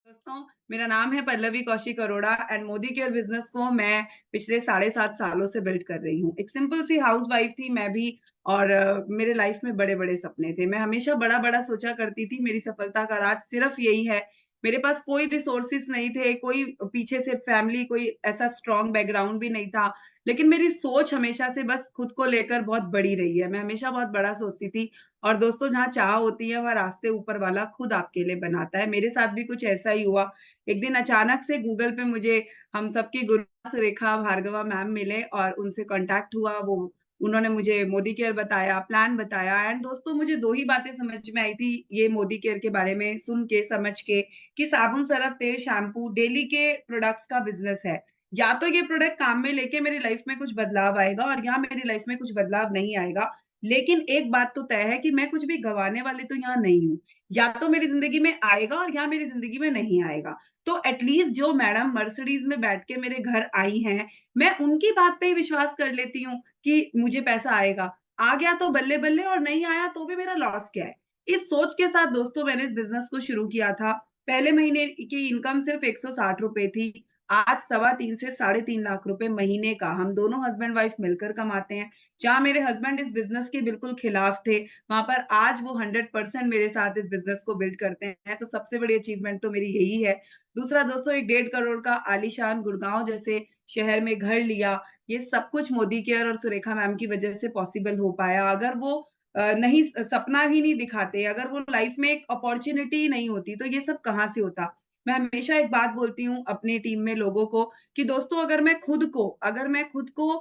दोस्तों, मेरा नाम है Pallavi Kaushik Arora and Modi care business को मैं पिछले साढ़े 7 सालों से बिल्ड कर रही हूँ। एक सिंपल सी हाउसवाइफ थी मैं भी और मेरे लाइफ में बड़े-बड़े सपने थे। मैं हमेशा बड़ा-बड़ा सोचा करती थी, मेरी सफलता का राज सिर्फ़ यही है, मेरे पास कोई रिसोर्सेज़ नहीं थे, कोई पीछे से फैमिली कोई ऐसा स्ट्रॉन्ग बैकग्राउंड भी नहीं था, लेकिन मेरी सोच हमेशा से बस खुद को लेकर बहुत बड़ी रही है। मैं हमेशा बहुत बड़ा सोचती थी और दोस्तों जहाँ चाह होती है वहाँ रास्ते ऊपर वाला खुद आपके लिए बनाता है। मेरे साथ भी कुछ ऐसा ही हुआ। एक दिन अचानक से गूगल पे मुझे हम सबकी गुरु सुरेखा भार्गवा मैम मिले और उनसे कॉन्टैक्ट हुआ। वो उन्होंने मुझे मोदी केयर बताया, प्लान बताया एंड दोस्तों मुझे 2 ही बातें समझ में आई थी ये मोदी केयर के बारे में सुन के, समझ के कि साबुन, सरफ, तेल, शैम्पू डेली के प्रोडक्ट्स का बिज़नेस है। या तो ये प्रोडक्ट काम में लेके मेरी लाइफ़ में कुछ बदलाव आएगा और या मेरी लाइफ़ में कुछ बदलाव नहीं आएगा। लेकिन एक बात तो तय है कि मैं कुछ भी गँवाने वाली तो यहाँ नहीं हूँ। या तो मेरी ज़िंदगी में आएगा और या मेरी ज़िंदगी में नहीं आएगा। तो एटलीस्ट जो मैडम मर्सिडीज़ में बैठ के मेरे घर आई हैं, मैं उनकी बात पे ही विश्वास कर लेती हूँ कि मुझे पैसा आएगा। आ गया तो बल्ले-बल्ले और नहीं आया तो भी मेरा लॉस क्या है? इस सोच के साथ दोस्तों मैंने इस बिज़नेस को शुरू किया था। पहले महीने की इनकम सिर्फ़ ₹160 थी। आज सवा 3 से साढ़े 3 लाख रुपए महीने का हम दोनों हस्बैंड वाइफ मिलकर कमाते हैं। जहाँ मेरे हस्बैंड इस बिज़नेस के बिल्कुल खिलाफ थे, वहाँ पर आज वो 100% मेरे साथ इस बिज़नेस को बिल्ड करते हैं, तो सबसे बड़ी अचीवमेंट तो मेरी यही है। दूसरा दोस्तों एक 1.5 करोड़ का आलीशान गुड़गाँव जैसे शहर में घर लिया, ये सब कुछ मोदी केयर और सुरेखा मैम की वज़ह से पॉसिबल हो पाया। अगर वो नहीं सपना भी नहीं दिखाते, अगर वो लाइफ़ में एक अपॉर्च्युनिटी ही नहीं होती, तो ये सब कहाँ से होता? मैं हमेशा एक बात बोलती हूँ अपनी टीम में लोगों को कि दोस्तों अगर मैं खुद को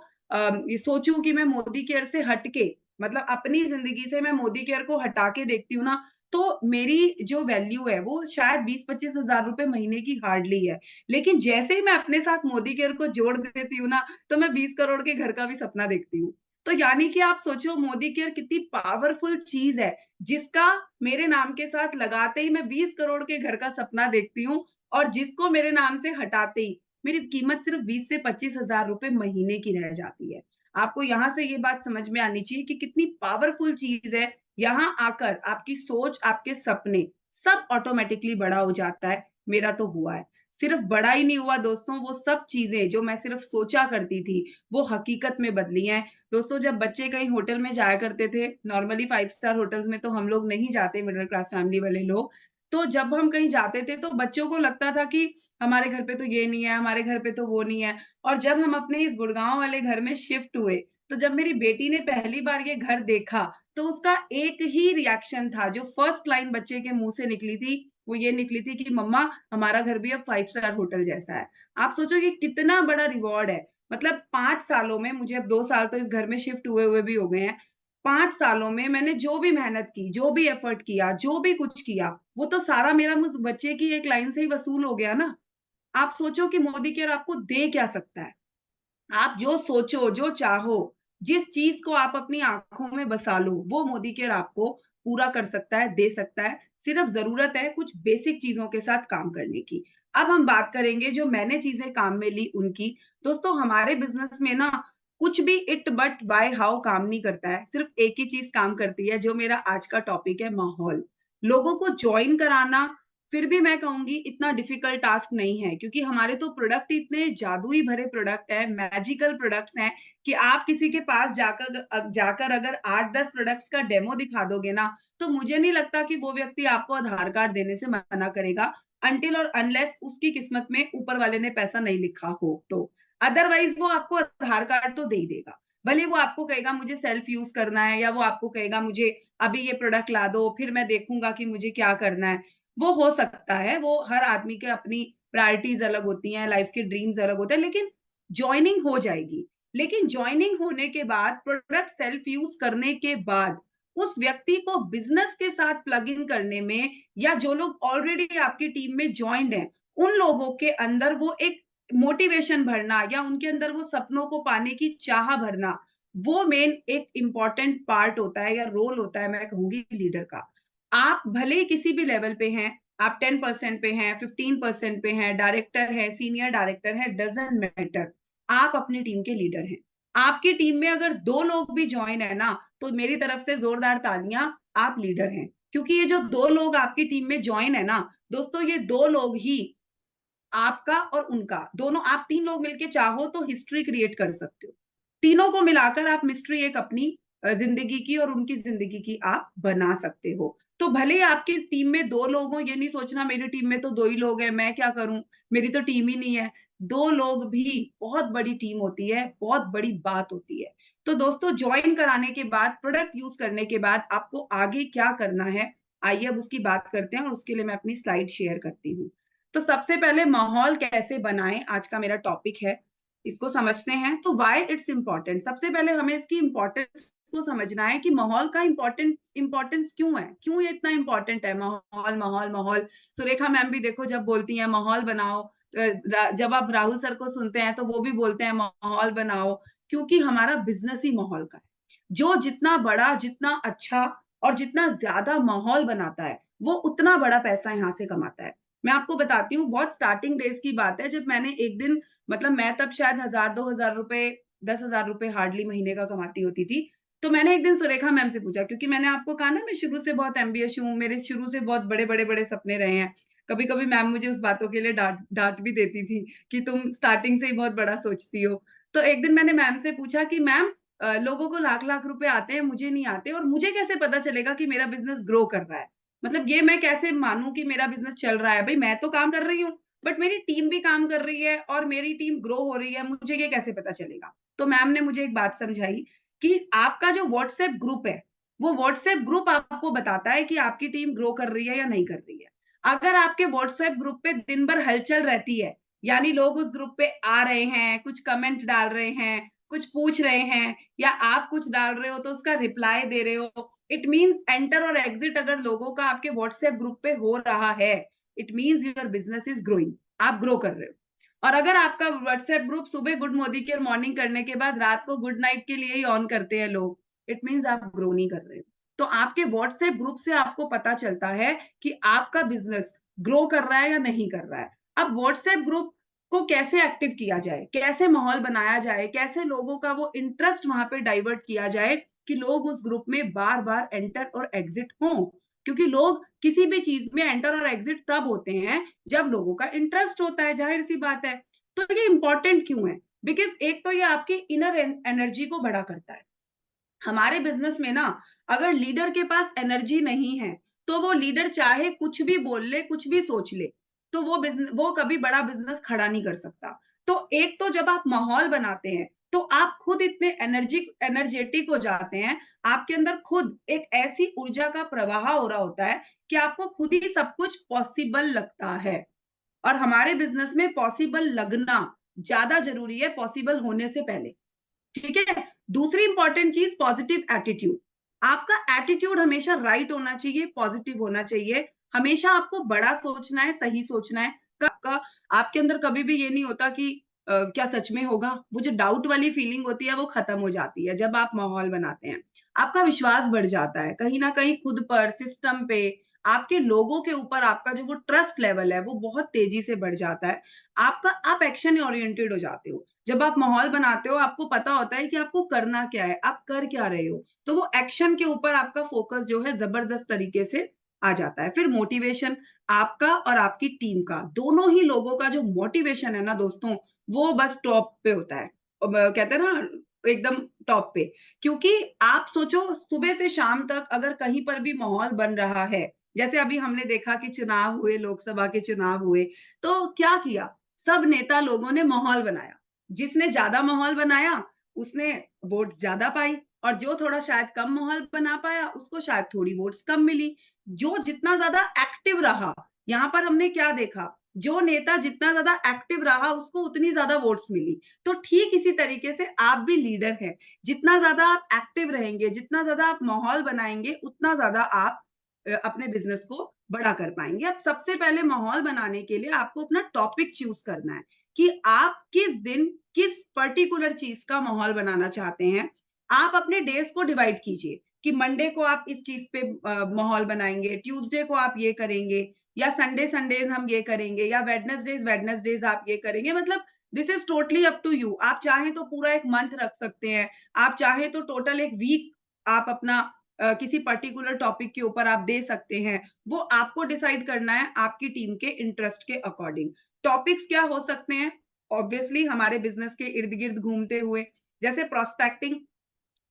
ये सोचूँ कि मैं मोदी केयर से हट के मतलब अपनी ज़िंदगी से मैं मोदी केयर को हटा के देखती हूँ ना, तो मेरी जो वैल्यू है वो शायद 20-25 हज़ार रुपए महीने की हार्डली है। लेकिन जैसे ही मैं अपने साथ मोदी केयर को जोड़ देती हूँ ना, तो मैं 20 करोड़ के घर का भी सपना देखती हूँ। तो यानी कि आप सोचो मोदी केयर कितनी पावरफुल चीज़ है, जिसका मेरे नाम के साथ लगाते ही मैं 20 करोड़ के घर का सपना देखती हूँ और जिसको मेरे नाम से हटाते ही मेरी कीमत सिर्फ़ 20 से 25 हज़ार रुपए महीने की रह जाती है। आपको यहाँ से ये बात समझ में आनी चाहिए कि कितनी पावरफुल चीज़ है, यहाँ आकर आपकी सोच, आपके सपने सब ऑटोमैटिकली बड़ा हो जाता है, मेरा तो हुआ है। सिर्फ़ बड़ा ही नहीं हुआ दोस्तों, वो सब चीज़ें जो मैं सिर्फ़ सोचा करती थी, वो हकीकत में बदली हैं। दोस्तों जब बच्चे कहीं होटल में जाया करते थे, नॉर्मली 5 स्टार होटल्स में तो हम लोग नहीं जाते मिडल क्लास फैमिली वाले लोग, तो जब हम कहीं जाते थे तो बच्चों को लगता था कि हमारे घर पे तो ये नहीं है, हमारे घर पे तो वो नहीं है। और जब हम अपने इस गुड़गाँव वाले घर में शिफ्ट हुए, तो जब मेरी बेटी ने पहली बार ये घर देखा, तो उसका एक ही रिएक्शन था, जो फर्स्ट लाइन बच्चे के मुँह से निकली थी, वो ये निकली थी कि मम्मा हमारा घर भी अब 5 स्टार होटल जैसा है। आप सोचो कि कितना बड़ा रिवॉर्ड है। मतलब 5 सालों में मुझे अब 2 साल तो इस घर में शिफ्ट हुए हुए भी हो गए हैं। 5 सालों में मैंने जो भी मेहनत की, जो भी एफर्ट किया, जो भी कुछ किया, वो तो सारा मेरा मुझ बच्चे की एक लाइन से ही वसूल हो गया ना। आप सोचो कि मोदी केयर आपको दे क्या सकता है? आप जो सोचो, जो चाहो, जिस चीज़ को आप अपनी आँखों में बसा लो, वो मोदी केयर आपको पूरा कर सकता है, दे सकता है। सिर्फ़ ज़रूरत है कुछ बेसिक चीज़ों के साथ काम करने की। अब हम बात करेंगे जो मैंने चीज़ें काम में ली उनकी। दोस्तों हमारे बिज़नेस में ना कुछ भी इट बट व्हाई हाउ काम नहीं करता है। सिर्फ़ एक ही चीज़ काम करती है जो मेरा आज का टॉपिक है माहौल। लोगों को जॉइन कराना फिर भी मैं कहूँगी इतना डिफ़िकल्ट टास्क नहीं है क्योंकि हमारे तो प्रोडक्ट इतने जादुई भरे प्रोडक्ट हैं, मैजिकल प्रोडक्ट्स हैं कि आप किसी के पास जाकर अगर 8-10 प्रोडक्ट्स का डेमो दिखा दोगे ना, तो मुझे नहीं लगता कि वो व्यक्ति आपको आधार कार्ड देने से मना करेगा अनटिल और अनलेस उसकी किस्मत में ऊपर वाले ने पैसा नहीं लिखा हो तो। अदरवाइज़ वो आपको आधार कार्ड तो दे ही देगा। भले वो आपको कहेगा मुझे सेल्फ यूज़ करना है या वो आपको कहेगा मुझे अभी ये प्रोडक्ट ला दो, फिर मैं देखूँगा कि मुझे क्या करना है। वो हो सकता है, वो हर आदमी के अपनी प्रायोरिटीज़ अलग होती हैं, लाइफ़ के ड्रीम्स अलग होते हैं, लेकिन जॉइनिंग हो जाएगी। लेकिन जॉइनिंग होने के बाद, प्रोडक्ट सेल्फ यूज़ करने के बाद, उस व्यक्ति को बिज़नेस के साथ प्लग इन करने में या जो लोग ऑलरेडी आपकी टीम में जॉइन्ड हैं, उन लोगों के अंदर वो एक मोटिवेशन भरना या उनके अंदर वो सपनों को पाने की चाह भरना, वो मेन एक इम्पोर्टेंट पार्ट होता है या रोल होता है, मैं कहूँगी लीडर का। आप भले ही किसी भी लेवल पे हैं, आप 10% पे हैं, 15% पे हैं, डायरेक्टर हैं, सीनियर डायरेक्टर हैं, डज़न्ट मैटर। आप अपनी टीम के लीडर हैं। आपकी टीम में अगर 2 लोग भी जॉइन है ना, तो मेरी तरफ से ज़ोरदार तालियाँ, आप लीडर हैं। क्योंकि ये जो 2 लोग आपकी टीम में जॉइन है ना, दोस्तों ये 2 लोग ही आपका और उनका, दोनों आप 3 लोग मिलके चाहो तो हिस्ट्री क्रिएट कर सकते हो। तीनों को मिलाकर आप मिस्ट्री एक अपनी ज़िंदगी की और उनकी ज़िंदगी की आप बना सकते हो। तो भले ही आपकी टीम में 2 लोग हों, ये नहीं सोचना मेरी टीम में तो 2 ही लोग हैं, मैं क्या करूँ? मेरी तो टीम ही नहीं है। 2 लोग भी बहुत बड़ी टीम होती है, बहुत बड़ी बात होती है। तो दोस्तों जॉइन कराने के बाद, प्रोडक्ट यूज़ करने के बाद आपको आगे क्या करना है? आइए अब उसकी बात करते हैं और उसके लिए मैं अपनी स्लाइड शेयर करती हूँ। तो सबसे पहले माहौल कैसे बनाएँ आज का मेरा टॉपिक है, इसको समझते हैं। तो व्हाई इट्स इम्पोर्टेंट, सबसे पहले हमें इसकी इम्पोर्टेंस को समझना है कि माहौल का इम्पोर्टेंस क्यों है? क्यों ये इतना इम्पोर्टेंट है? माहौल, माहौल, माहौल। सुरेखा मैम भी देखो जब बोलती हैं माहौल बनाओ, जब आप राहुल सर को सुनते हैं तो वो भी बोलते हैं माहौल बनाओ, क्योंकि हमारा बिज़नेस ही माहौल का है। जो जितना बड़ा, जितना अच्छा और जितना ज़्यादा माहौल बनाता है, वो उतना बड़ा पैसा यहाँ से कमाता है। मैं आपको बताती हूँ, बहुत स्टार्टिंग डेज़ की बात है, जब मैंने एक दिन, मतलब मैं तब शायद 1000-2000 रुपए, 10,000 रुपए हार्डली महीने का कमाती होती थी। तो मैंने एक दिन सुरेखा मैम से पूछा, क्योंकि मैंने आपको कहा ना मैं शुरू से बहुत एम्बिशियस हूँ, मेरे शुरू से बहुत बड़े-बड़े सपने रहे हैं। कभी-कभी मैम मुझे उस बातों के लिए डाँट भी देती थी कि तुम स्टार्टिंग से ही बहुत बड़ा सोचती हो। तो एक दिन मैंने मैम से पूछा कि मैम, लोगों को लाख-लाख रुपए आते हैं, मुझे नहीं आते और मुझे कैसे पता चलेगा कि मेरा बिज़नेस ग्रो कर रहा है? मतलब ये मैं कैसे मानूँ कि मेरा बिज़नेस चल रहा है? भई मैं तो काम कर रही हूँ, बट मेरी टीम भी काम कर रही है और मेरी टीम ग्रो हो रही है, मुझे ये कैसे पता चलेगा? तो मैम ने मुझे एक बात समझाई कि आपका जो व्हाट्सएप ग्रुप है, वो व्हाट्सएप ग्रुप आपको बताता है कि आपकी टीम ग्रो कर रही है या नहीं कर रही है। अगर आपके व्हाट्सएप ग्रुप पे दिन भर हलचल रहती है, यानी लोग उस ग्रुप पे आ रहे हैं, कुछ कमेंट डाल रहे हैं, कुछ पूछ रहे हैं या आप कुछ डाल रहे हो तो उसका रिप्लाई दे रहे हो, इट मीन्स एंटर और एग्जिट अगर लोगों का आपके व्हाट्सएप ग्रुप पे हो रहा है, it means your business is growing, आप ग्रो कर रहे हो। और अगर आपका व्हाट्सएप ग्रुप सुबह गुड मोदी केयर मॉर्निंग करने के बाद रात को गुड नाइट के लिए ही ऑन करते हैं लोग, इट मीन्स आप ग्रो नहीं कर रहे हो। तो आपके व्हाट्सएप ग्रुप से आपको पता चलता है कि आपका बिज़नेस ग्रो कर रहा है या नहीं कर रहा है। अब व्हाट्सएप ग्रुप को कैसे एक्टिव किया जाए, कैसे माहौल बनाया जाए, कैसे लोगों का वो इंटरेस्ट वहाँ पे डाइवर्ट किया जाए कि लोग उस ग्रुप में बार-बार एंटर और एग्जिट हों। क्योंकि लोग किसी भी चीज़ में एंटर और एग्जिट तब होते हैं जब लोगों का इंटरेस्ट होता है, ज़ाहिर-सी बात है। तो ये इम्पोर्टेंट क्यों है? बिकॉज़ एक तो ये आपकी इनर एनर्जी को बड़ा करता है। हमारे बिज़नेस में ना, अगर लीडर के पास एनर्जी नहीं है, तो वो लीडर चाहे कुछ भी बोल ले, कुछ भी सोच ले, तो वो कभी बड़ा बिज़नेस खड़ा नहीं कर सकता। तो एक तो जब आप माहौल बनाते हैं, तो आप खुद इतने एनर्जेटिक हो जाते हैं, आपके अंदर खुद एक ऐसी ऊर्जा का प्रवाह हो रहा होता है कि आपको खुद ही सब कुछ पॉसिबल लगता है। और हमारे बिज़नेस में पॉसिबल लगना ज़्यादा ज़रूरी है पॉसिबल होने से पहले। ठीक है? दूसरी इंपॉर्टेंट चीज़ पॉजिटिव एटीट्यूड। आपका एटीट्यूड हमेशा राइट होना चाहिए, पॉजिटिव होना चाहिए। हमेशा आपको बड़ा सोचना है, सही सोचना है। का आपके अंदर कभी भी ये नहीं होता कि क्या सच में होगा? वो जो डाउट वाली फीलिंग होती है वो खत्म हो जाती है जब आप माहौल बनाते हैं। आपका विश्वास बढ़ जाता है, कहीं न कहीं खुद पर, सिस्टम पे, आपके लोगों के ऊपर आपका जो वो ट्रस्ट लेवल है वो बहुत तेज़ी से बढ़ जाता है। आप एक्शन ओरिएंटेड हो जाते हो। जब आप माहौल बनाते हो, आपको पता होता है कि आपको करना क्या है, आप कर क्या रहे हो। तो वो एक्शन के ऊपर आपका फ़ोकस जो है ज़बरदस्त तरीके से आ जाता है। फिर मोटिवेशन, आपका और आपकी टीम का, दोनों ही लोगों का जो मोटिवेशन है ना दोस्तों, वो बस टॉप पे होता है। कहते हैं ना एकदम टॉप पे। क्योंकि आप सोचो सुबह से शाम तक अगर कहीं पर भी माहौल बन रहा है, जैसे अभी हमने देखा कि चुनाव हुए, लोकसभा के चुनाव हुए, तो क्या किया? सब नेता लोगों ने माहौल बनाया। जिसने ज़्यादा माहौल बनाया, उसने वोट ज़्यादा पाई और जो थोड़ा शायद कम माहौल बना पाया, उसको शायद थोड़ी वोट्स कम मिली। जो जितना ज़्यादा एक्टिव रहा, यहाँ पर हमने क्या देखा? जो नेता जितना ज़्यादा एक्टिव रहा, उसको उतनी ज़्यादा वोट्स मिली। तो ठीक इसी तरीके से आप भी लीडर हैं। जितना ज़्यादा आप एक्टिव रहेंगे, जितना ज़्यादा आप माहौल बनाएँगे, उतना ज़्यादा आप अपने बिज़नेस को बड़ा कर पाएँगे। अब सबसे पहले माहौल बनाने के लिए आपको अपना टॉपिक चूज़ करना है कि आप किस दिन, किस पर्टिकुलर चीज़ का माहौल बनाना चाहते हैं। आप अपने डेज़ को डिवाइड कीजिए कि मंडे को आप इस चीज़ पे माहौल बनाएँगे, ट्यूसडे को आप ये करेंगे या संडेज़ हम ये करेंगे या वेडनेसडेज़ आप ये करेंगे। मतलब this is totally up to you. आप चाहें तो पूरा 1 मंथ रख सकते हैं। आप चाहें तो टोटल 1 वीक आप अपना किसी पर्टिकुलर टॉपिक के ऊपर आप दे सकते हैं, वो आपको डिसाइड करना है आपकी टीम के इंटरेस्ट के अकॉर्डिंग। टॉपिक्स क्या हो सकते हैं? ऑब्वियसली हमारे बिज़नेस के इर्द-गिर्द घूमते हुए, जैसे प्रोस्पेक्टिंग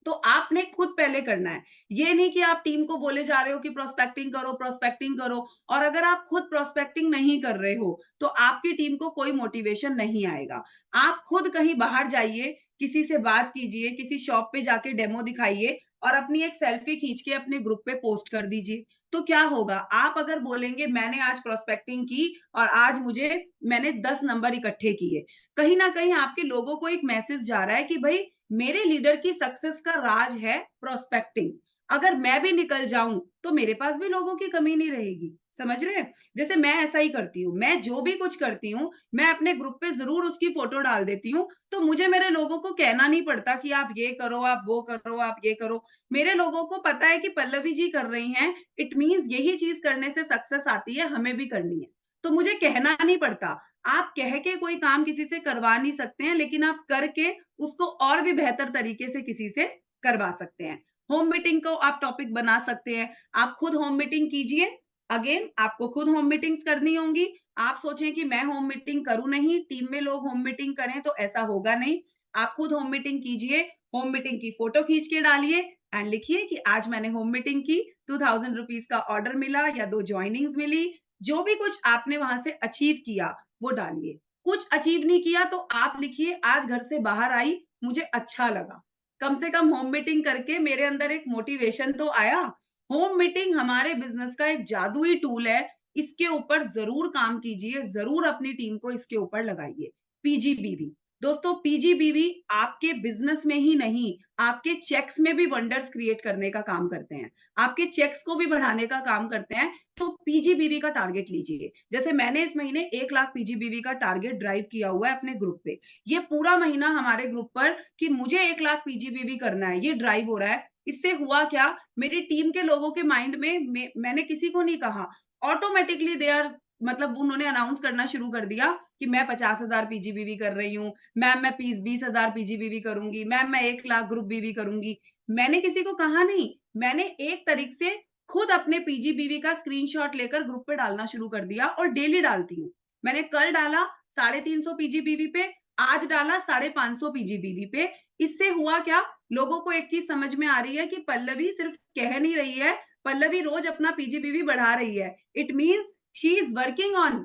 तो आपने खुद पहले करना है। ये नहीं कि आप टीम को बोले जा रहे हो कि प्रोस्पेक्टिंग करो और अगर आप खुद प्रोस्पेक्टिंग नहीं कर रहे हो, तो आपकी टीम को कोई मोटिवेशन नहीं आएगा। आप खुद कहीं बाहर जाइए, किसी से बात कीजिए, किसी शॉप पे जाके डेमो दिखाइए और अपनी एक सेल्फी खींच के अपने ग्रुप पे पोस्ट कर दीजिए। तो क्या होगा? आप अगर बोलेंगे मैंने आज प्रोस्पेक्टिंग की और आज मैंने 10 नंबर इकट्ठे किए। कहीं न कहीं आपके लोगों को एक मैसेज जा रहा है कि भई मेरे लीडर की सक्सेस का राज है प्रोस्पेक्टिंग। अगर मैं भी निकल जाऊं तो मेरे पास भी लोगों की कमी नहीं रहेगी। समझ रहे हैं? जैसे मैं ऐसा ही करती हूँ, मैं जो भी कुछ करती हूँ मैं अपने ग्रुप पे जरूर उसकी फोटो डाल देती हूँ, तो मुझे मेरे लोगों को कहना नहीं पड़ता कि आप ये करो, आप वो करो, आप ये करो। मेरे लोगों को पता है कि पल्लवी जी कर रही हैं, इट मीन्स यही चीज करने से सक्सेस आती है, हमें भी करनी है। तो मुझे कहना नहीं पड़ता। आप कह के कोई काम किसी से करवा नहीं सकते हैं, लेकिन आप करके उसको और भी बेहतर तरीके से किसी से करवा सकते हैं। होम मीटिंग को आप टॉपिक बना सकते हैं। आप खुद होम मीटिंग कीजिए। अगेन आपको खुद होम मीटिंग्स करनी होंगी। आप सोचें कि मैं होम मीटिंग करूँ नहीं, टीम में लोग होम मीटिंग करें तो ऐसा होगा नहीं। आप खुद होम मीटिंग कीजिए। होम मीटिंग की फोटो खींच के डालिए एंड लिखिए कि आज मैंने होम मीटिंग की, 2000 रुपीज का ऑर्डर मिला या 2 जॉइनिंग्स मिली। जो भी कुछ आपने वहां से अचीव किया वो डालिए। कुछ अचीव नहीं किया तो आप लिखिए आज घर से बाहर आई, मुझे अच्छा लगा। कम से कम होम मीटिंग करके मेरे अंदर एक मोटिवेशन तो आया। होम मीटिंग हमारे बिज़नेस का एक जादुई टूल है। इसके ऊपर ज़रूर काम कीजिए, ज़रूर अपनी टीम को इसके ऊपर लगाइए। पीजीबीवी दोस्तों, पीजीबीवी आपके बिज़नेस में ही नहीं, आपके चेक्स में भी वंडर्स क्रिएट करने का काम करते हैं। आपके चेक्स को भी बढ़ाने का काम करते हैं। तो पीजीबीवी का टारगेट लीजिए। जैसे मैंने इस महीने 1 लाख पीजीबीवी का टारगेट ड्राइव किया हुआ है अपने ग्रुप पे। ये पूरा महीना हमारे ग्रुप पर कि मुझे 1 लाख पीजीबीवी करना है, ये ड्राइव हो रहा है। इससे हुआ क्या? मेरी टीम के लोगों के माइंड में मैंने किसी को नहीं कहा, ऑटोमैटिकली दे आर मतलब उन्होंने अनाउंस करना शुरू कर दिया कि मैं 50,000 पीजीबीवी कर रही हूँ, मैम मैं 20,000 पीजीबीवी करूँगी, मैम मैं 1 लाख ग्रुप बीवी करूँगी। मैंने किसी को कहा नहीं, मैंने एक तरीके से खुद अपने पीजीबीवी का स्क्रीनशॉट लेकर ग्रुप पे डालना शुरू कर दिया और डेली डालती हूँ। मैंने कल डाला 350 पीजीबीवी पे, आज डाला 550 पीजीबीवी पे। इससे हुआ क्या? लोगों को एक चीज समझ में आ रही है कि पल्लवी सिर्फ कह नहीं रही है, पल्लवी रोज अपना पीजीबीवी बढ़ा रही है। It means she is working on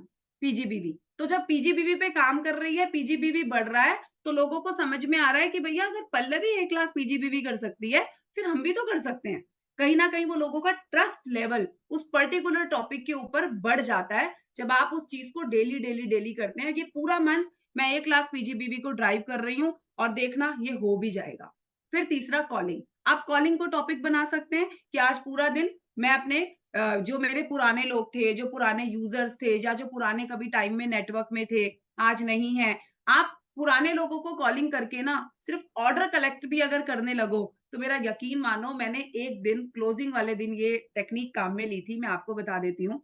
PGBV. तो जब पीजीबीवी पे काम कर रही है, पीजीबीवी बढ़ रहा है, तो लोगों को समझ में आ रहा है कि भैया अगर पल्लवी 1 लाख पीजीबीवी कर सकती है, फिर हम भी तो कर सकते हैं। कहीं न कहीं वो लोगों का ट्रस्ट लेवल उस पर्टिकुलर टॉपिक के ऊपर बढ़ जाता है, जब आप उस चीज़ को डेली करते हैं। ये पूरा मंथ मैं 1 लाख पीजीबीवी को ड्राइव कर रही हूँ और देखना ये हो भी जाएगा। फिर तीसरा कॉलिंग। आप कॉलिंग को टॉपिक बना सकते हैं कि आज पूरा दिन मैं अपने जो मेरे पुराने लोग थे, जो पुराने यूज़र्स थे या जो पुराने कभी टाइम में नेटवर्क में थे, आज नहीं हैं। आप पुराने लोगों को कॉलिंग करके ना सिर्फ ऑर्डर कलेक्ट भी अगर करने लगो, तो मेरा यकीन मानो मैंने एक दिन क्लोजिंग वाले दिन ये टेक्निक काम में ली थी, मैं आपको बता देती हूँ।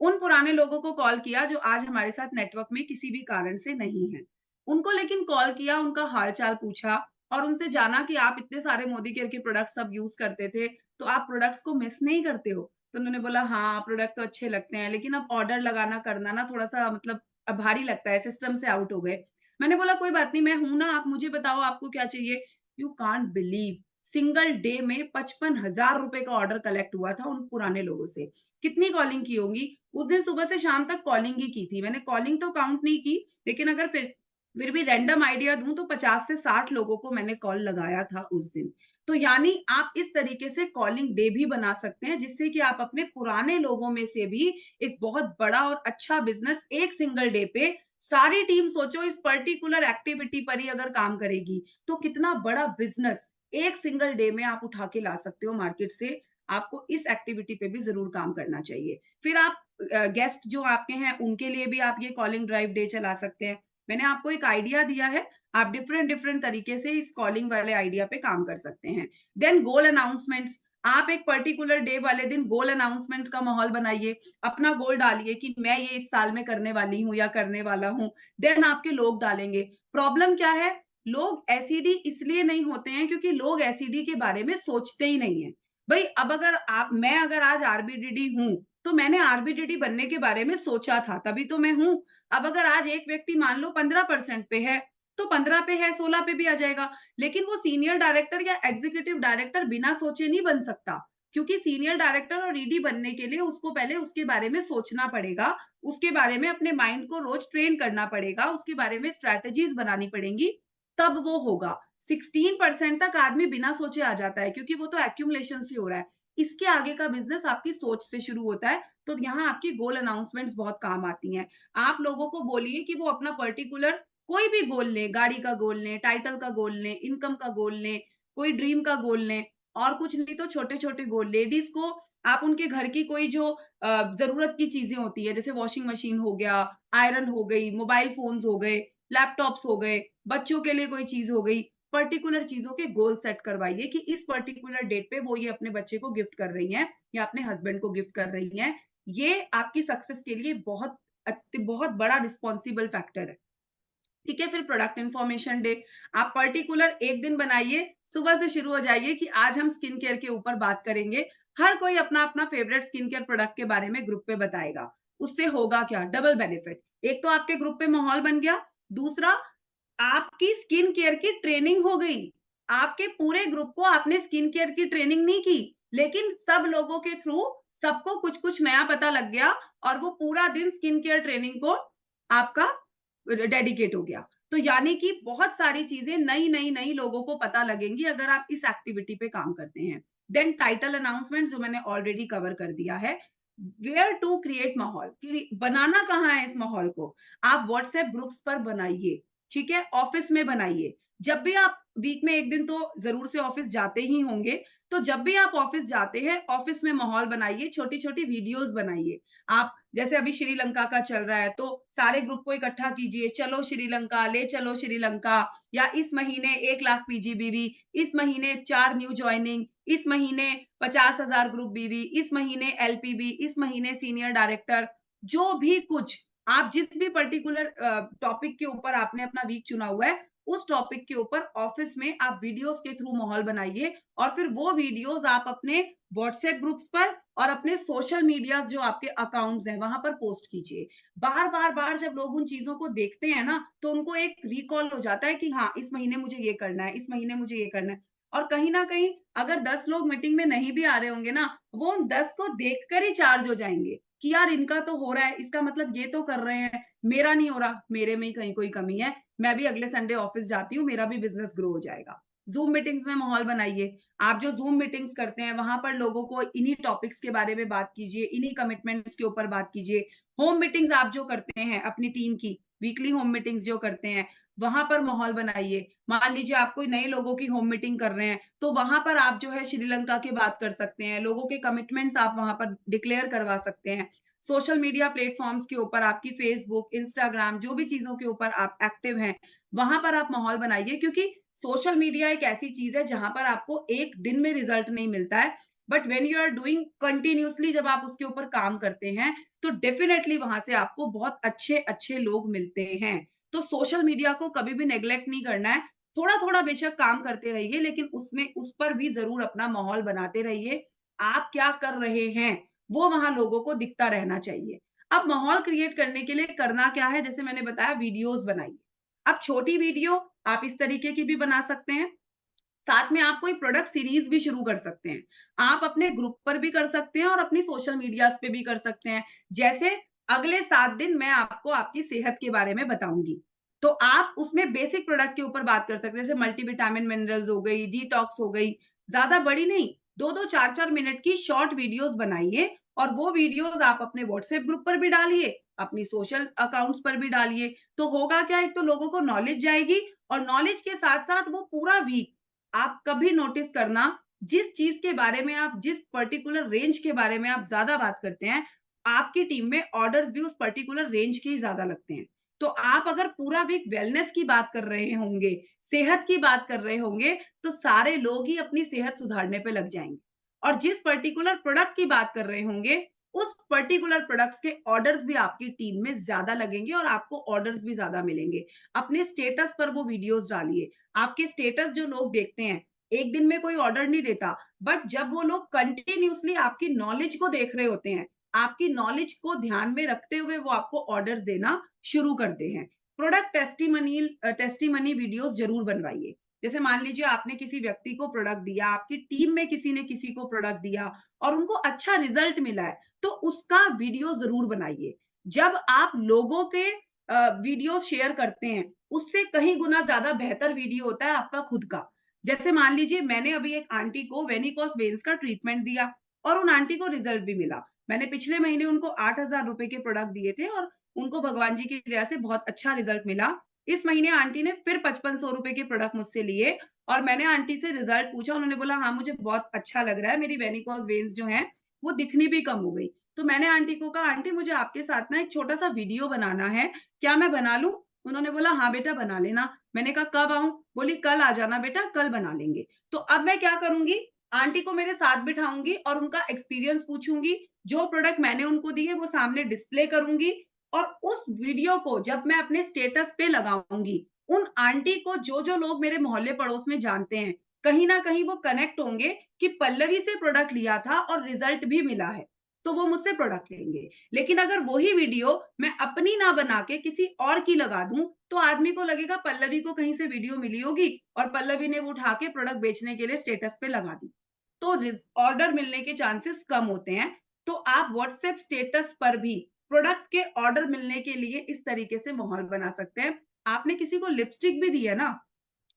उन पुराने लोगों को कॉल किया जो आज हमारे साथ नेटवर्क में किसी भी कारण से नहीं हैं। उनको लेकिन कॉल किया, उनका हाल-चाल पूछा और उनसे जाना कि आप इतने सारे मोदी केयर के प्रोडक्ट्स सब यूज़ करते थे, तो आप प्रोडक्ट्स को मिस नहीं करते हो? तो उन्होंने बोला हाँ, प्रोडक्ट तो अच्छे लगते हैं, लेकिन अब ऑर्डर लगाना करना ना थोड़ा-सा मतलब भारी लगता है, सिस्टम से आउट हो गए। मैंने बोला कोई बात नहीं, मैं हूँ ना, आप मुझे बताओ आपको क्या चाहिए? You can't believe single day में 55,000 रुपए का ऑर्डर कलेक्ट हुआ था उन पुराने लोगों से। कितनी कॉलिंग की होंगी? उस दिन सुबह से शाम तक कॉलिंग ही की थी। मैंने कॉलिंग तो काउंट नहीं की, लेकिन अगर फिर भी रैंडम आइडिया दूँ तो 50 से 60 लोगों को मैंने कॉल लगाया था उस दिन। तो यानी आप इस तरीके से कॉलिंग डे भी बना सकते हैं, जिससे कि आप अपने पुराने लोगों में से भी एक बहुत बड़ा और अच्छा बिज़नेस एक सिंगल डे पे सारी टीम सोचो इस पर्टिकुलर एक्टिविटी पर ही अगर काम करेगी, तो कितना बड़ा बिज़नेस एक सिंगल डे में आप उठा के ला सकते हो मार्केट से। आपको इस एक्टिविटी पे भी ज़रूर काम करना चाहिए। फिर आप गेस्ट जो आपके हैं, उनके लिए भी आप ये कॉलिंग ड्राइव डे चला सकते हैं। मैंने आपको एक आइडिया दिया है, आप डिफरेंट तरीके से इस कॉलिंग वाले आइडिया पे काम कर सकते हैं। देन गोल अनाउंसमेंट्स, आप एक पर्टिकुलर डे वाले दिन गोल अनाउंसमेंट का माहौल बनाइए। अपना गोल डालिए कि मैं ये इस साल में करने वाली हूँ या करने वाला हूँ। देन आपके लोग डालेंगे। प्रॉब्लम क्या है? लोग एसईडी इसलिए नहीं होते हैं क्योंकि लोग एसईडी के बारे में सोचते ही नहीं है। भाई अब अगर आज आरबीडीडी हूँ, तो मैंने आरबीडीडी बनने के बारे में सोचा था, तभी तो मैं हूँ। अब अगर आज एक व्यक्ति मान लो 15% पे है, तो 15 पे है, 16 पे भी आ जाएगा। लेकिन वो सीनियर डायरेक्टर या एग्जीक्यूटिव डायरेक्टर बिना सोचे नहीं बन सकता, क्योंकि सीनियर डायरेक्टर और ईडी बनने के लिए उसको पहले उसके बारे में सोचना पड़ेगा, उसके बारे में अपने माइंड को रोज ट्रेन करना पड़ेगा, उसके बारे में स्ट्रैटेजीज बनानी पड़ेंगी, तब वो होगा। 16% तक आदमी बिना सोचे आ जाता है, क्योंकि वो तो एक्यूमुलेशन से हो रहा है। इसके आगे का बिज़नेस आपकी सोच से शुरू होता है, तो यहाँ आपकी गोल अनाउंसमेंट्स बहुत काम आती हैं। आप लोगों को बोलिए कि वो अपना पर्टिकुलर कोई भी गोल लें, गाड़ी का गोल लें, टाइटल का गोल लें, इनकम का गोल लें, कोई ड्रीम का गोल लें, और कुछ नहीं तो छोटे-छोटे गोल। लेडीज़ को आप उनके घर की कोई जो ज़रूरत की चीज़ें होती है, जैसे वॉशिंग मशीन हो गया, आयरन हो गई, मोबाइल फ़ोन्स हो गए, लैपटॉप्स हो गए, बच्चों के लिए कोई चीज़ हो गई, पर्टिकुलर चीज़ों के गोल सेट करवाइए कि इस पर्टिकुलर डेट पे वो ये अपने बच्चे को गिफ्ट कर रही हैं या अपने हस्बैंड को गिफ्ट कर रही हैं। ये आपकी सक्सेस के लिए बहुत बड़ा रिस्पॉन्सिबल फैक्टर है। ठीक है, फिर प्रोडक्ट इन्फॉर्मेशन डे, आप पर्टिकुलर एक दिन बनाइए, सुबह से शुरू हो जाइए कि आज हम स्किन केयर के ऊपर बात करेंगे। हर कोई अपना-अपना फेवरेट स्किन केयर प्रोडक्ट के बारे में ग्रुप पे बताएगा। उससे होगा क्या? Double benefit. एक तो आपके ग्रुप पे माहौल बन गया, दूसरा आपकी स्किन केयर की ट्रेनिंग हो गई। आपके पूरे ग्रुप को आपने स्किन केयर की ट्रेनिंग नहीं की, लेकिन सब लोगों के थ्रू सबको कुछ-कुछ नया पता लग गया और वो पूरा दिन स्किन केयर ट्रेनिंग को आपका डेडिकेट हो गया। तो यानी कि बहुत सारी चीज़ें नई लोगों को पता लगेंगी अगर आप इस एक्टिविटी पे काम करते हैं। देन टाइटल अनाउंसमेंट जो मैंने ऑलरेडी कवर कर दिया है। वेयर टू क्रिएट माहौल, कि बनाना कहाँ है इस माहौल को? आप व्हाट्सएप ग्रुप्स पर बनाइए, ठीक है? ऑफिस में बनाइए। जब भी आप वीक में 1 दिन तो ज़रूर से ऑफिस जाते ही होंगे, तो जब भी आप ऑफिस जाते हैं, ऑफिस में माहौल बनाइए, छोटी-छोटी वीडियोज़ बनाइए। आप जैसे अभी श्रीलंका का चल रहा है, तो सारे ग्रुप को इकट्ठा कीजिए, चलो श्रीलंका, ले चलो श्रीलंका, या इस महीने 1 लाख पीजीबीवी, इस महीने 4 न्यू जॉइनिंग, इस महीने 50,000 ग्रुप बीवी, इस महीने एलपीबी, इस महीने सीनियर डायरेक्टर, जो भी कुछ आप जिस भी पर्टिकुलर टॉपिक के ऊपर आपने अपना वीक चुना हुआ है, उस टॉपिक के ऊपर ऑफिस में आप वीडियोज़ के थ्रू माहौल बनाइए, और फिर वो वीडियोज़ आप अपने व्हाट्सएप ग्रुप्स पर और अपने सोशल मीडिया जो आपके अकाउंट्स हैं, वहाँ पर पोस्ट कीजिए। बार जब लोग उन चीज़ों को देखते हैं ना, तो उनको एक रिकॉल हो जाता है कि हाँ, इस महीने मुझे ये करना है, इस महीने मुझे ये करना है। और कहीं न कहीं अगर 10 लोग मीटिंग में नहीं भी आ रहे होंगे ना, वो उन 10 को देखकर ही चार्ज हो जाएँगे कि यार इनका तो हो रहा है, इसका मतलब ये तो कर रहे हैं, मेरा नहीं हो रहा, मेरे में ही कहीं कोई कमी है। मैं भी अगले संडे ऑफिस जाती हूँ, मेरा भी बिज़नेस ग्रो हो जाएगा। ज़ूम मीटिंग्स में माहौल बनाइए। आप जो ज़ूम मीटिंग्स करते हैं, वहाँ पर लोगों को इन्हीं टॉपिक्स के बारे में बात कीजिए, इन्हीं कमिटमेंट्स के ऊपर बात कीजिए। होम मीटिंग्स आप जो करते हैं अपनी टीम की, वीकली होम मीटिंग्स जो करते हैं, वहाँ पर माहौल बनाइए। मान लीजिए आप कोई नए लोगों की होम मीटिंग कर रहे हैं, तो वहाँ पर आप जो है श्रीलंका की बात कर सकते हैं, लोगों के कमिटमेंट्स आप वहाँ पर डिक्लेयर करवा सकते हैं। सोशल मीडिया प्लेटफ़ॉर्म्स के ऊपर आपकी फ़ेसबुक, इंस्टाग्राम, जो भी चीज़ों के ऊपर आप एक्टिव हैं, वहाँ पर आप माहौल बनाइए, क्योंकि सोशल मीडिया एक ऐसी चीज़ है जहाँ पर आपको एक दिन में रिज़ल्ट नहीं मिलता है, but when you are doing continuously, जब आप उसके ऊपर काम करते हैं, तो डेफ़िनेटली वहाँ से आपको बहुत अच्छे-अच्छे लोग मिलते हैं। तो सोशल मीडिया को कभी भी नेग्लेक्ट नहीं करना है। थोड़ा-थोड़ा बेशक काम करते रहिए, लेकिन उसमें उस पर भी ज़रूर अपना माहौल बनाते रहिए। आप क्या कर रहे हैं, वो वहाँ लोगों को दिखता रहना चाहिए। अब माहौल क्रिएट करने के लिए करना क्या है, जैसे मैंने बताया वीडियोज़ बनाइए। अब छोटी वीडियो आप इस तरीके की भी बना सकते हैं। साथ में आप कोई प्रोडक्ट सीरीज़ भी शुरू कर सकते हैं। आप अपने ग्रुप पर भी कर सकते हैं और अपनी सोशल मीडियाज़ पे भी कर सकते हैं। जैसे अगले 7 दिन मैं आपको आपकी सेहत के बारे में बताऊँगी। तो आप उसमें बेसिक प्रोडक्ट के ऊपर बात कर सकते हैं, जैसे मल्टीविटामिन मिनरल्स हो गई, डिटॉक्स हो गई, ज़्यादा बड़ी नहीं, 2-2 4-4 मिनट की शॉर्ट वीडियोज़ बनाइए, और वो वीडियोज़ आप अपने व्हाट्सएप ग्रुप पर भी डालिए, अपनी सोशल अकाउंट्स पर भी डालिए। तो होगा क्या, एक तो लोगों को नॉलेज जाएगी, और नॉलेज के साथ-साथ वो पूरा वीक आप कभी नोटिस करना, जिस चीज़ के बारे में आप जिस पर्टिकुलर रेंज के बारे में आप ज़्यादा बात करते हैं, आपकी टीम में ऑर्डर्स भी उस पर्टिकुलर रेंज के ही ज़्यादा लगते हैं। तो आप अगर पूरा वीक वेलनेस की बात कर रहे होंगे, सेहत की बात कर रहे होंगे, तो सारे लोग ही अपनी सेहत सुधारने पे लग जाएँगे। और जिस पर्टिकुलर प्रोडक्ट की बात कर रहे होंगे, उस पर्टिकुलर प्रोडक्ट्स के ऑर्डर्स भी आपकी टीम में ज़्यादा लगेंगे और आपको ऑर्डर्स भी ज़्यादा मिलेंगे। अपने स्टेटस पर वो वीडियोज़ डालिए। आपके स्टेटस जो लोग देखते हैं, एक दिन में कोई ऑर्डर नहीं देता, बट जब वो लोग कंटिन्यूअसली आपकी नॉलेज को देख रहे होते हैं, आपकी नॉलेज को ध्यान में रखते हुए वो आपको ऑर्डर्स देना शुरू करते हैं। प्रोडक्ट टेस्टिमनी वीडियोस ज़रूर बनवाइए। जैसे मान लीजिए आपने किसी व्यक्ति को प्रोडक्ट दिया, आपकी टीम में किसी ने किसी को प्रोडक्ट दिया और उनको अच्छा रिजल्ट मिला है, तो उसका वीडियो ज़रूर बनाइए। जब आप लोगों के वीडियो शेयर करते हैं, उससे कहीं गुना ज़्यादा बेहतर वीडियो होता है आपका खुद का। जैसे मान लीजिए मैंने अभी एक आंटी को वेनिकोस वेन्स का ट्रीटमेंट दिया और उन आंटी को रिजल्ट भी मिला। मैंने पिछले महीने उनको 8,000 रुपए के प्रोडक्ट दिए थे और उनको भगवान जी की दया से बहुत अच्छा रिजल्ट मिला। इस महीने आंटी ने फिर 5500 रुपए के प्रोडक्ट मुझसे लिए और मैंने आंटी से रिजल्ट पूछा, उन्होंने बोला हाँ, मुझे बहुत अच्छा लग रहा है, मेरी वेनिकोस वेन्स जो हैं, वो दिखनी भी कम हो गई। तो मैंने आंटी को कहा, आंटी मुझे आपके साथ ना एक छोटा-सा वीडियो बनाना है, क्या मैं बना लूँ? उन्होंने बोला, हाँ बेटा बना लेना। मैंने कहा कब आऊँ? बोली कल आ जाना बेटा, कल बना लेंगे। तो अब मैं क्या करूँगी, आंटी को मेरे साथ बिठाऊँगी और उनका एक्सपीरियंस पूछूँगी, जो प्रोडक्ट मैंने उनको दिए वो सामने डिस्प्ले करूँगी और उस वीडियो को जब मैं अपने स्टेटस पे लगाऊँगी, उन आंटी को जो-जो लोग मेरे मोहल्ले पड़ोस में जानते हैं, कहीं न कहीं वो कनेक्ट होंगे कि पल्लवी से प्रोडक्ट लिया था और रिजल्ट भी मिला है, तो वो मुझसे प्रोडक्ट लेंगे। लेकिन अगर वही वीडियो मैं अपनी ना बना के किसी और की लगा दूँ, तो आदमी को लगेगा पल्लवी को कहीं से वीडियो मिली होगी और पल्लवी ने वो उठा के प्रोडक्ट बेचने के लिए स्टेटस पे लगा दी। तो ऑर्डर मिलने के चांसेस कम होते हैं। तो आप व्हाट्सएप स्टेटस पर भी प्रोडक्ट के ऑर्डर मिलने के लिए इस तरीके से माहौल बना सकते हैं। आपने किसी को लिपस्टिक भी दी है ना,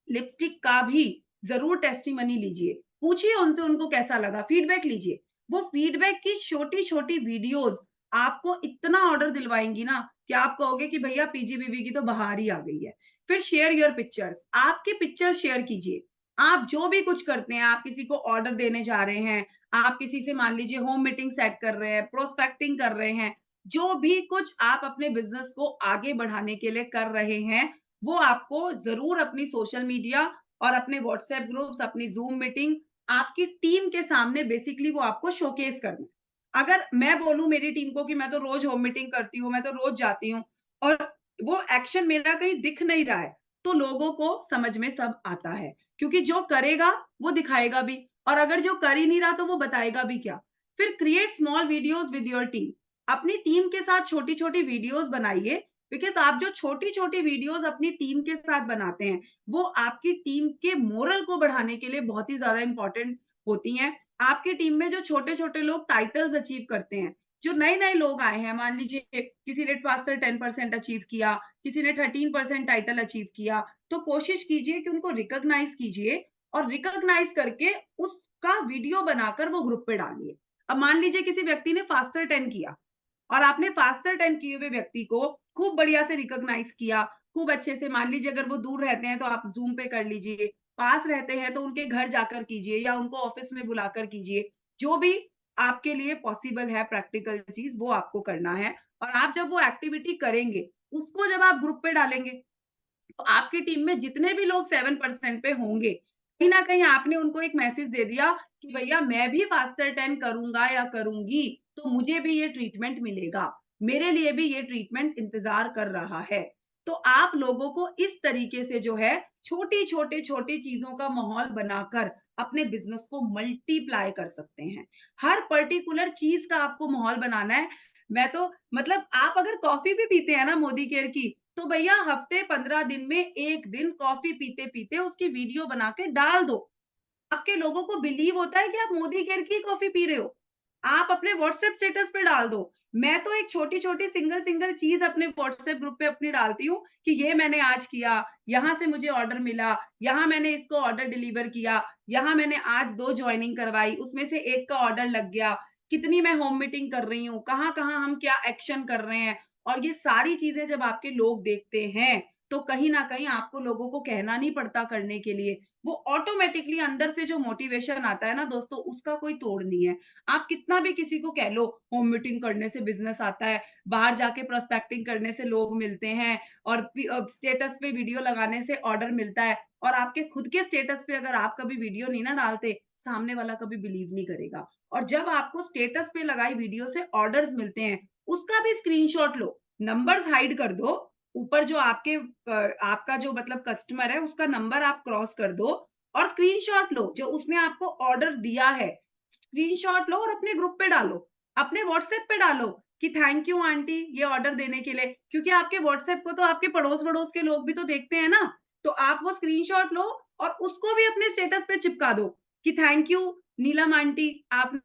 लिपस्टिक का भी ज़रूर टेस्टिमनी लीजिए। पूछिए उनसे उनको कैसा लगा, फीडबैक लीजिए। वो फीडबैक की छोटी-छोटी वीडियोज़ आपको इतना ऑर्डर दिलवाएँगी ना कि आप कहोगे कि भैया पीजीबीवी की तो बहार ही आ गई है। फिर शेयर योर पिक्चर्स, आपकी पिक्चर शेयर कीजिए। आप जो भी कुछ करते हैं, आप किसी को ऑर्डर देने जा रहे हैं, आप किसी से मान लीजिए होम मीटिंग सेट कर रहे हैं, प्रोस्पेक्टिंग कर रहे हैं, जो भी कुछ आप अपने बिज़नेस को आगे बढ़ाने के लिए कर रहे हैं, वो आपको ज़रूर अपनी सोशल मीडिया और अपने व्हाट्सएप ग्रुप्स, अपनी ज़ूम मीटिंग, आपकी टीम के सामने बेसिकली वो आपको शोकेस करना है। अगर मैं बोलूँ मेरी टीम को कि मैं तो रोज़ होम मीटिंग करती हूँ, मैं तो रोज़ जाती हूँ और वो एक्शन मेरा कहीं दिख नहीं रहा है, तो लोगों को समझ में सब आता है। क्योंकि जो करेगा, वो दिखाएगा भी और अगर जो कर ही नहीं रहा, तो वो बताएगा भी क्या? फिर create small videos with your team. अपनी टीम के साथ छोटी-छोटी वीडियोज़ बनाइए बिकॉज़ आप जो छोटी-छोटी वीडियोज़ अपनी टीम के साथ बनाते हैं, वो आपकी टीम के मोरल को बढ़ाने के लिए बहुत ही ज़्यादा इम्पोर्टेंट होती हैं। आपकी टीम में जो छोटे-छोटे लोग टाइटल्स अचीव करते हैं, जो नए-नए लोग आए हैं, मान लीजिए किसी ने फास्टर 10% अचीव किया, किसी ने 13% टाइटल अचीव किया, तो कोशिश कीजिए कि उनको रिकॉग्नाइज़ कीजिए और रिकॉग्नाइज़ करके उसका वीडियो बनाकर वो ग्रुप पे डालिए। अब मान लीजिए किसी व्यक्ति ने फास्टर 10 किया और आपने फास्टर 10 किए हुए व्यक्ति को खूब बढ़िया से रिकॉग्नाइज़ किया, खूब अच्छे से मान लीजिए अगर वो दूर रहते हैं तो आप ज़ूम पे कर लीजिए, पास रहते हैं तो उनके घर जाकर कीजिए या उनको ऑफ़िस में बुलाकर कीजिए। जो भी आपके लिए पॉसिबल है प्रैक्टिकल चीज़ वो आपको करना है और आप जब वो एक्टिविटी करेंगे, उसको जब आप ग्रुप पे डालेंगे तो आपकी टीम में जितने भी लोग 7% पे होंगे, कहीं न कहीं आपने उनको एक मैसेज दे दिया कि भैया मैं भी फास्टर 10 करूँगा या करूँगी, तो मुझे भी ये ट्रीटमेंट मिलेगा। मेरे लिए भी ये ट्रीटमेंट इंतज़ार कर रहा है। तो आप लोगों को इस तरीके से जो है छोटी चीज़ों का माहौल बनाकर अपने बिज़नेस को मल्टीप्लाई कर सकते हैं। हर पर्टिकुलर चीज़ का आपको माहौल बनाना है। मैं तो मतलब आप अगर कॉफ़ी भी पीते हैं ना मोदी केयर की, तो भैया हफ्ते 15 दिन में 1 दिन कॉफ़ी पीते-पीते उसकी वीडियो बना के डाल दो। आपके लोगों को बिलीव होता है कि आप मोदी केयर की कॉफ़ी पी रहे हो। आप अपने व्हाट्सएप स्टेटस पे डाल दो। मैं तो एक छोटी-छोटी सिंगल-सिंगल चीज़ अपने व्हाट्सएप ग्रुप पे अपनी डालती हूँ कि ये मैंने आज किया, यहाँ से मुझे ऑर्डर मिला, यहाँ मैंने इसको ऑर्डर डिलीवर किया, यहाँ मैंने आज 2 जॉइनिंग करवाई, उसमें से 1 का ऑर्डर लग गया, कितनी मैं होम मीटिंग कर रही हूँ, कहाँ-कहाँ हम क्या एक्शन कर रहे हैं। और ये सारी चीज़ें जब आपके लोग देखते हैं, तो कहीं न कहीं आपको लोगों को कहना नहीं पड़ता करने के लिए। वो ऑटोमैटिकली अंदर से जो मोटिवेशन आता है ना दोस्तों, उसका कोई तोड़ नहीं है। आप कितना भी किसी को कह लो, होम मीटिंग करने से बिज़नेस आता है, बाहर जाके प्रोस्पेक्टिंग करने से लोग मिलते हैं और स्टेटस पे वीडियो लगाने से ऑर्डर मिलता है और आपके खुद के स्टेटस पे अगर आप कभी वीडियो नहीं ना डालते, सामने वाला कभी बिलीव नहीं करेगा। और जब आपको स्टेटस पे लगाई वीडियो से ऑर्डर्स मिलते हैं, उसका भी स्क्रीनशॉट लो, नंबर्स हाइड कर दो, ऊपर जो आपके आपका जो मतलब कस्टमर है, उसका नंबर आप क्रॉस कर दो और स्क्रीनशॉट लो, जो उसने आपको ऑर्डर दिया है, स्क्रीनशॉट लो और अपने ग्रुप पे डालो, अपने व्हाट्सएप पे डालो कि थैंक यू आंटी ये ऑर्डर देने के लिए, क्योंकि आपके व्हाट्सएप को तो आपके पड़ोस-वड़ोस के लोग भी तो देखते हैं ना, तो आप वो स्क्रीनशॉट लो और उसको भी अपने स्टेटस पे चिपका दो कि थैंक यू नीलम आंटी आप।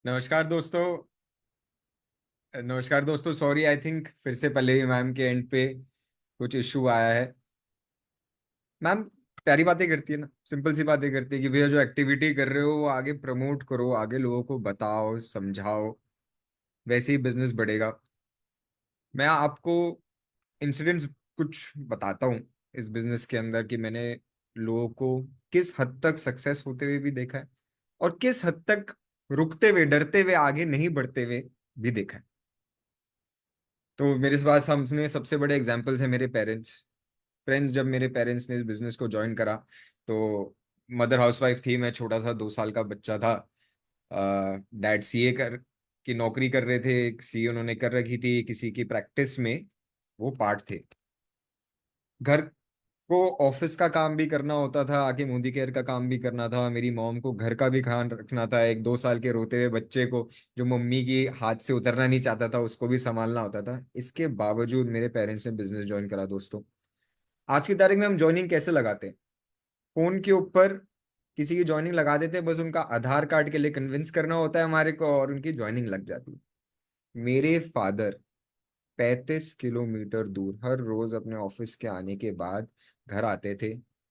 नमस्कार दोस्तों। नमस्कार दोस्तों, सॉरी, आई थिंक फिर से पल्लवी मैम के एंड पे कुछ इशू आया है। मैम प्यारी बातें करती है ना, सिंपल सी बातें करती है कि भैया जो एक्टिविटी कर रहे हो वो आगे प्रमोट करो, आगे लोगों को बताओ, समझाओ, वैसे ही बिजनेस बढ़ेगा। मैं आपको इंसिडेंट्स कुछ बताता हूँ इस बिजनेस के अंदर कि मैंने लोगों को किस हद तक सक्सेस होते हुए भी देखा है और किस हद तक रुकते हुए, डरते हुए, आगे नहीं बढ़ते हुए भी देखा है। तो मेरे पास हमने सबसे बड़े एग्जाम्पल्स हैं मेरे पेरेंट्स। फ्रेंड्स, जब मेरे पेरेंट्स ने इस बिजनेस को ज्वाइन करा तो मदर हाउसवाइफ थी, मैं छोटा सा 2 साल का बच्चा था। डैड सीए की नौकरी कर रहे थे, सीए उन्होंने कर रखी थी, किसी की प्रैक्टिस में वो पार्ट थे। घर को ऑफिस का काम भी करना होता था, आके मोदी केयर का काम भी करना था, मेरी मॉम को घर का भी ख्याल रखना था, एक 2 साल के रोते हुए बच्चे को जो मम्मी की हाथ से उतरना नहीं चाहता था उसको भी संभालना होता था। इसके बावजूद मेरे पेरेंट्स ने बिजनेस ज्वाइन करा दोस्तों। आज की तारीख में हम ज्वाइनिंग कैसे लगाते हैं? फोन के ऊपर किसी की ज्वाइनिंग लगा देते हैं, बस उनका आधार कार्ड के लिए कन्विंस करना होता है हमारे को और उनकी ज्वाइनिंग लग जाती है। मेरे फादर 35 किलोमीटर दूर हर रोज अपने ऑफिस के आने के बाद घर आते थे,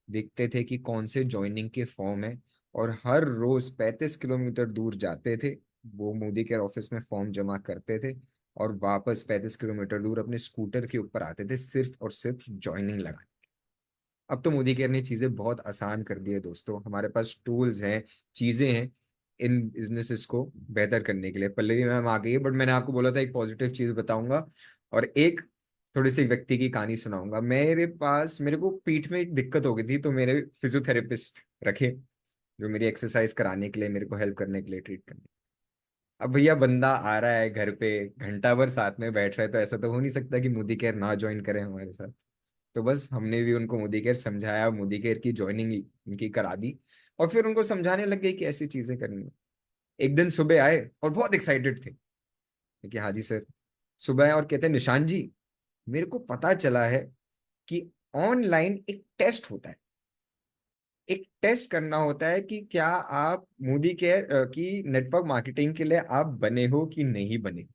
देखते थे कि कौन से ज्वाइनिंग के फॉर्म है, और हर रोज 35 किलोमीटर दूर जाते थे, वो मोदी केयर ऑफिस में फॉर्म जमा करते थे और वापस 35 किलोमीटर दूर अपने स्कूटर के ऊपर आते थे सिर्फ और सिर्फ ज्वाइनिंग लगा। अब तो मोदी केयर ने चीजें बहुत आसान कर दी है दोस्तों, हमारे पास टूल्स हैं, चीजें हैं इन बिजनेसेस को बेहतर करने के लिए। पल्लवी मैम आ गई है, बट मैंने आपको बोला था एक पॉजिटिव चीज बताऊंगा और एक थोड़ी सी व्यक्ति की कहानी सुनाऊंगा। मेरे को पीठ में एक दिक्कत हो गई थी, तो मेरे फिजियोथेरेपिस्ट रखे जो मेरी एक्सरसाइज कराने के लिए, मेरे को हेल्प करने के लिए, ट्रीट करने। अब भैया बंदा आ रहा है घर पे, घंटा भर साथ में बैठ रहा है, तो ऐसा तो हो नहीं सकता कि मोदी केयर ना ज्वाइन करें हमारे साथ। तो बस हमने भी उनको मोदी केयर समझाया, मोदी केयर की ज्वाइनिंग उनकी करा दी और फिर उनको समझाने लग गई कि ऐसी चीजें करनी है। एक दिन सुबह आए और बहुत एक्साइटेड थे कि हाँ जी सर। सुबह आए और कहते हैं निशान जी, मेरे को पता चला है कि ऑनलाइन एक टेस्ट होता है, एक टेस्ट करना होता है कि क्या आप मोदी केयर की नेटवर्क मार्केटिंग के लिए आप बने हो कि नहीं बने।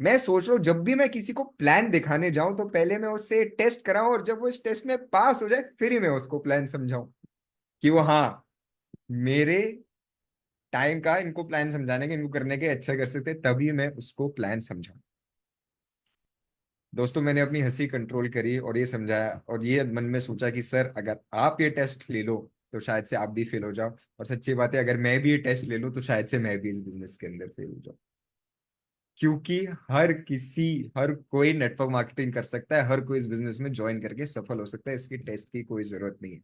मैं सोच रहा हूँ जब भी मैं किसी को प्लान दिखाने जाऊं तो पहले मैं उससे टेस्ट कराऊं और जब वो इस टेस्ट में पास हो जाए फिर ही मैं उसको प्लान समझाऊं कि वो हाँ मेरे टाइम का इनको प्लान समझाने के, इनको करने के अच्छा कर सकते, तभी मैं उसको प्लान समझाऊं। दोस्तों मैंने अपनी हंसी कंट्रोल करी और ये समझाया और ये मन में सोचा कि सर अगर आप ये टेस्ट ले लो तो शायद से आप भी फेल हो जाओ, और सच्ची बात है अगर मैं भी ये टेस्ट ले लूं तो शायद से मैं भी इस बिजनेस के अंदर फेल हो जाऊं। क्योंकि हर कोई नेटवर्क मार्केटिंग कर सकता है, हर कोई इस बिजनेस में ज्वाइन करके सफल हो सकता है, इसकी टेस्ट की कोई जरूरत नहीं है।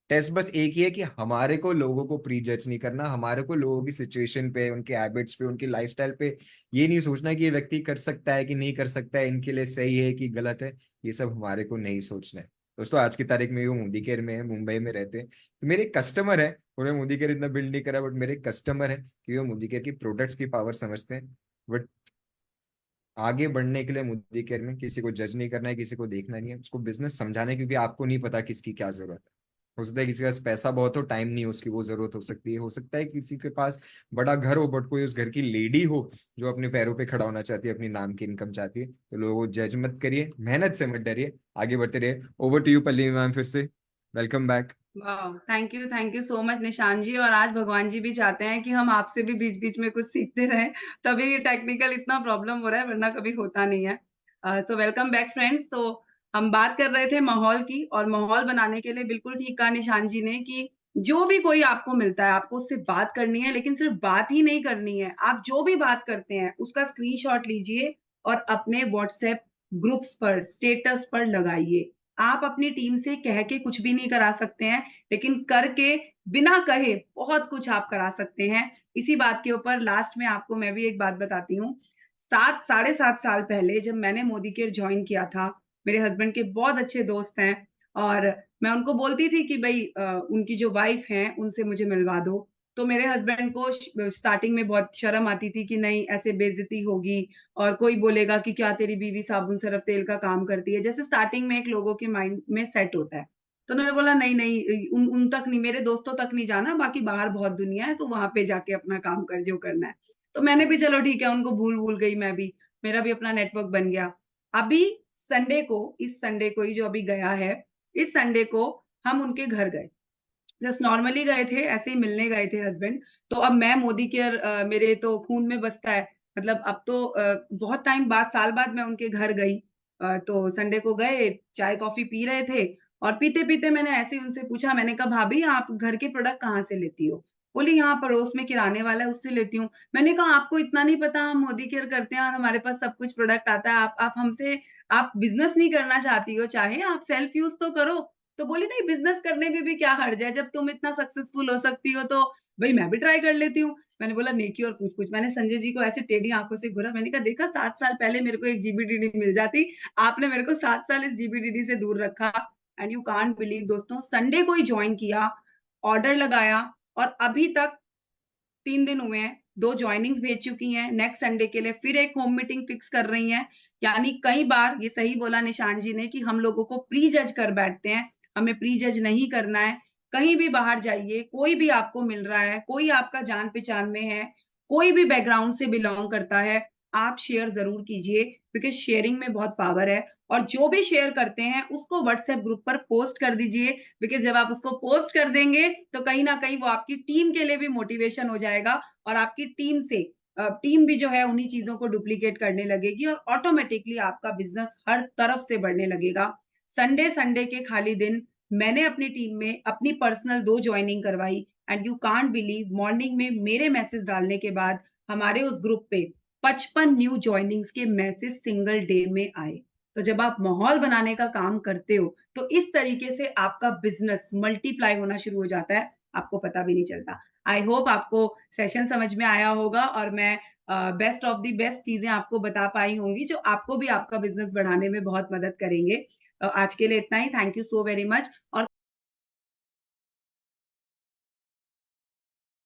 टेस्ट बस एक ही है कि हमारे को लोगों को प्री जज नहीं करना, हमारे को लोगों की सिचुएशन पे, उनके हैबिट्स पे, उनकी लाइफस्टाइल पे ये नहीं सोचना कि ये व्यक्ति कर सकता है कि नहीं कर सकता है, इनके लिए सही है कि गलत है, ये सब हमारे को नहीं सोचना है। दोस्तों आज की तारीख में वो मोदी केयर में है, मुंबई में रहते हैं, तो मेरे कस्टमर है, उन्हें मोदी केयर इतना बिल्ड नहीं करा बट मेरे कस्टमर है कि वो मोदी केयर की प्रोडक्ट्स की पावर समझते हैं। बट आगे बढ़ने के लिए मोदी केयर में किसी को जज नहीं करना है, किसी को देखना नहीं है, उसको बिजनेस समझाना है, क्योंकि आपको नहीं पता किसकी क्या जरूरत है। हो सकता है किसी के पास पैसा बहुत हो, टाइम नहीं हो, उसकी वो जरूरत हो सकती है। हो सकता है किसी के पास बड़ा घर हो, बट कोई उस घर की लेडी हो जो अपने पैरों पे खड़ा होना चाहती है, अपनी नाम की इनकम चाहती है। तो लोगों को जज मत करिए, मेहनत से मत डरिए, आगे बढ़ते रहिए। Over to you Pallavi ma'am, फिर से वेलकम बैक। वाह, thank you so much Nishan ji. और आज भगवान जी भी चाहते हैं कि हम आपसे भी बीच बीच में कुछ सीखते रहें, तभी टेक्निकल इतना प्रॉब्लम हो रहा है, वरना कभी होता नहीं है। So welcome back friends. तो हम बात कर रहे थे माहौल की, और माहौल बनाने के लिए बिल्कुल ठीक कहा निशान जी ने कि जो भी कोई आपको मिलता है, आपको उससे बात करनी है, लेकिन सिर्फ बात ही नहीं करनी है। आप जो भी बात करते हैं उसका स्क्रीनशॉट लीजिए और अपने व्हाट्सएप ग्रुप्स पर, स्टेटस पर लगाइए। आप अपनी टीम से कह के कुछ भी नहीं करा सकते हैं, लेकिन करके, बिना कहे बहुत कुछ आप करा सकते हैं। इसी बात के ऊपर लास्ट में आपको मैं भी एक बात बताती हूँ। 7 साढ़े 7 साल पहले जब मैंने मोदी केयर जॉइन किया था, मेरे हस्बैंड के बहुत अच्छे दोस्त हैं, और मैं उनको बोलती थी कि भई उनकी जो वाइफ हैं, उनसे मुझे मिलवा दो। तो मेरे हस्बैंड को स्टार्टिंग में बहुत शर्म आती थी कि नहीं, ऐसे बेइज्जती होगी और कोई बोलेगा कि क्या तेरी बीवी साबुन सरफ तेल का काम करती है। जैसे स्टार्टिंग में एक लोगों के माइंड में सेट होता है। तो उन्होंने बोला नहीं, नहीं, उन उन तक नहीं, मेरे दोस्तों तक नहीं जाना, बाकी बाहर बहुत दुनिया है, तो वहाँ पे जाके अपना काम कर जो करना है। तो मैंने भी चलो ठीक है, उनको भूल-वूल गई मैं भी, मेरा भी अपना नेटवर्क बन गया। अभी संडे को, इस संडे को ही जो अभी गया है, इस संडे को हम उनके घर गए। जस्ट नॉर्मली गए थे, ऐसे ही मिलने गए थे हस्बैंड। तो अब मैं मोदी केयर मेरे तो खून में बसता है। मतलब अब तो बहुत टाइम बाद, साल बाद मैं उनके घर गई। तो संडे को गए, चाय-कॉफ़ी पी रहे थे, और पीते-पीते मैंने ऐसे ही उनसे पूछा, मैंने कहा, "भाभी, आप घर के प्रोडक्ट कहाँ से लेती हो?" बोली, "यहाँ पड़ोस में किराने वाला है, उससे लेती हूँ।" मैंने कहा, "आपको इतना नहीं पता हम मोदी केयर करते हैं और हमारे पास सब कुछ प्रोडक्ट आता है। आप हमसे, आप बिज़नेस नहीं करना चाहती हो चाहे, आप सेल्फ यूज़ तो करो।" तो बोली, नहीं, बिज़नेस करने में भी क्या हर्ज है, जब तुम इतना सक्सेसफुल हो सकती हो तो भई मैं भी ट्राई कर लेती हूँ। मैंने बोला, नेकी और पूछ-पूछ। मैंने संजय जी को ऐसे टेढ़ी आँखों से घूरा, मैंने कहा, देखा, 7 साल पहले मेरे को एक जीबीडीडी मिल जाती, आपने मेरे को 7 साल इस जीबीडीडी से दूर रखा। एंड यू कांट बिलीव दोस्तों, संडे को ही जॉइन किया, ऑर्डर लगाया, और अभी तक 3 दिन हुए हैं, 2 जॉइनिंग्स भेज चुकी हैं, नेक्स्ट संडे के लिए फिर एक होम मीटिंग फिक्स कर रही हैं। यानी कई बार, ये सही बोला निशान जी ने, कि हम लोगों को प्री जज कर बैठते हैं, हमें प्री जज नहीं करना है। कहीं भी बाहर जाइए, कोई भी आपको मिल रहा है, कोई आपका जान-पहचान में है, कोई भी बैकग्राउंड से बिलॉन्ग करता है, आप शेयर ज़रूर कीजिए, बिकॉज़ शेयरिंग में बहुत पावर है। और जो भी शेयर करते हैं, उसको व्हाट्सएप ग्रुप पर पोस्ट कर दीजिए, बिकॉज़ जब आप उसको पोस्ट कर देंगे, तो कहीं न कहीं वो आपकी टीम के लिए भी मोटिवेशन हो जाएगा, और आपकी टीम से टीम भी जो है उन्हीं चीज़ों को डुप्लीकेट करने लगेगी, और ऑटोमैटिकली आपका बिज़नेस हर तरफ से बढ़ने लगेगा। संडे संडे के खाली दिन मैंने अपनी टीम में अपनी पर्सनल 2 जॉइनिंग करवाई, and you can't believe, morning में मेरे मैसेज डालने के बाद हमारे उस ग्रुप पे 55 न्यू जॉइनिंग्स के मैसेज सिंगल डे में आए। तो जब आप माहौल बनाने का काम करते हो, तो इस तरीके से आपका बिज़नेस मल्टीप्लाई होना शुरू हो जाता है, आपको पता भी नहीं चलता। आई होप आपको सेशन समझ में आया होगा, और मैं बेस्ट ऑफ द बेस्ट चीज़ें आपको बता पाई होंगी, जो आपको भी आपका बिज़नेस बढ़ाने में बहुत मदद करेंगे। आज के लिए इतना ही। Thank you so very much. और